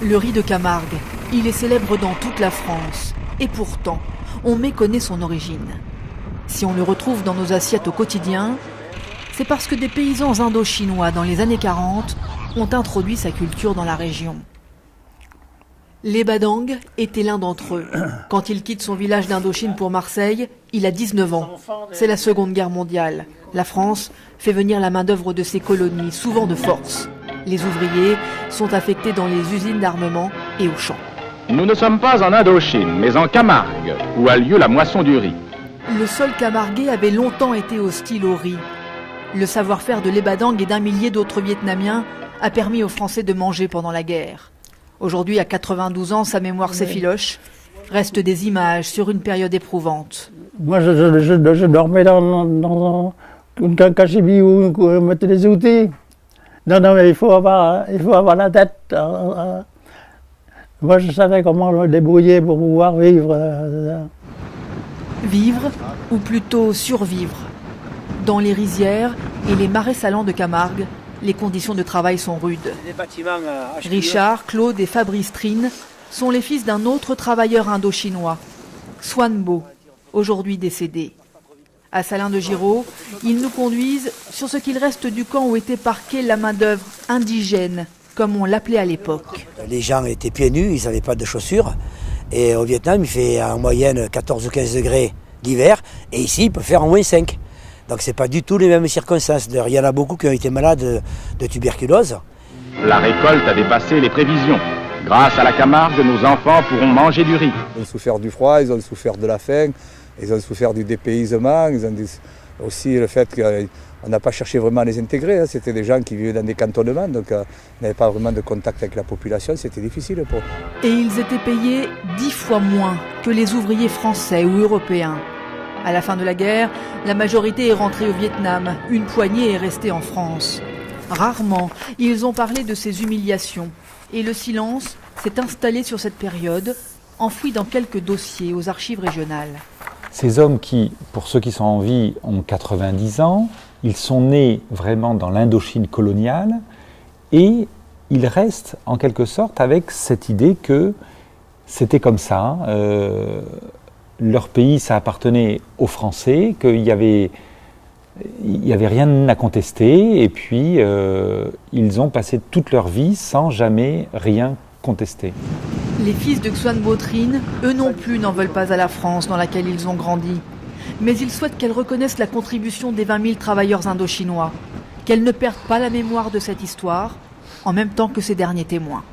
Le riz de Camargue, il est célèbre dans toute la France. Et pourtant, on méconnaît son origine. Si on le retrouve dans nos assiettes au quotidien, c'est parce que des paysans indo-chinois dans les années 40 ont introduit sa culture dans la région. Les Badang était l'un d'entre eux. Quand il quitte son village d'Indochine pour Marseille, il a 19 ans. C'est la Seconde Guerre mondiale. La France fait venir la main-d'œuvre de ses colonies, souvent de force. Les ouvriers sont affectés dans les usines d'armement et aux champs. Nous ne sommes pas en Indochine, mais en Camargue, où a lieu la moisson du riz. Le sol camarguais avait longtemps été hostile au riz. Le savoir-faire de l'Ebadang et d'un millier d'autres Vietnamiens a permis aux Français de manger pendant la guerre. Aujourd'hui, à 92 ans, sa mémoire s'effiloche. Restent des images sur une période éprouvante. Moi, je dormais dans une cachibi où on mettait des outils. Non, mais il faut avoir la tête. Moi, je savais comment me débrouiller pour pouvoir vivre. Vivre, ou plutôt survivre. Dans les rizières et les marais salants de Camargue, les conditions de travail sont rudes. Richard, Claude et Fabrice Trine sont les fils d'un autre travailleur indo-chinois, Xuan Bo, aujourd'hui décédé. À Salins de Giraud, ils nous conduisent sur ce qu'il reste du camp où était parquée la main-d'œuvre indigène, comme on l'appelait à l'époque. Les gens étaient pieds nus, ils n'avaient pas de chaussures. Et au Vietnam, il fait en moyenne 14 ou 15 degrés l'hiver. Et ici, il peut faire en moins 5. Donc ce n'est pas du tout les mêmes circonstances. D'ailleurs, il y en a beaucoup qui ont été malades de tuberculose. La récolte a dépassé les prévisions. Grâce à la Camargue, nos enfants pourront manger du riz. Ils ont souffert du froid, ils ont souffert de la faim, ils ont souffert du dépaysement, ils ont aussi le fait qu'on n'a pas cherché vraiment à les intégrer. C'était des gens qui vivaient dans des cantonnements, donc on n'avait pas vraiment de contact avec la population, c'était difficile pour eux. Et ils étaient payés 10 fois moins que les ouvriers français ou européens. À la fin de la guerre, la majorité est rentrée au Vietnam, une poignée est restée en France. Rarement, ils ont parlé de ces humiliations. Et le silence s'est installé sur cette période, enfoui dans quelques dossiers aux archives régionales. Ces hommes qui, pour ceux qui sont en vie, ont 90 ans, ils sont nés vraiment dans l'Indochine coloniale et ils restent en quelque sorte avec cette idée que c'était comme ça. Leur pays, ça appartenait aux Français, qu'il y avait rien à contester, et puis ils ont passé toute leur vie sans jamais rien contester. Les fils de Xuan Bo Trinh, eux non plus, n'en veulent pas à la France dans laquelle ils ont grandi. Mais ils souhaitent qu'elle reconnaisse la contribution des 20 000 travailleurs indochinois, qu'elle ne perde pas la mémoire de cette histoire, en même temps que ses derniers témoins.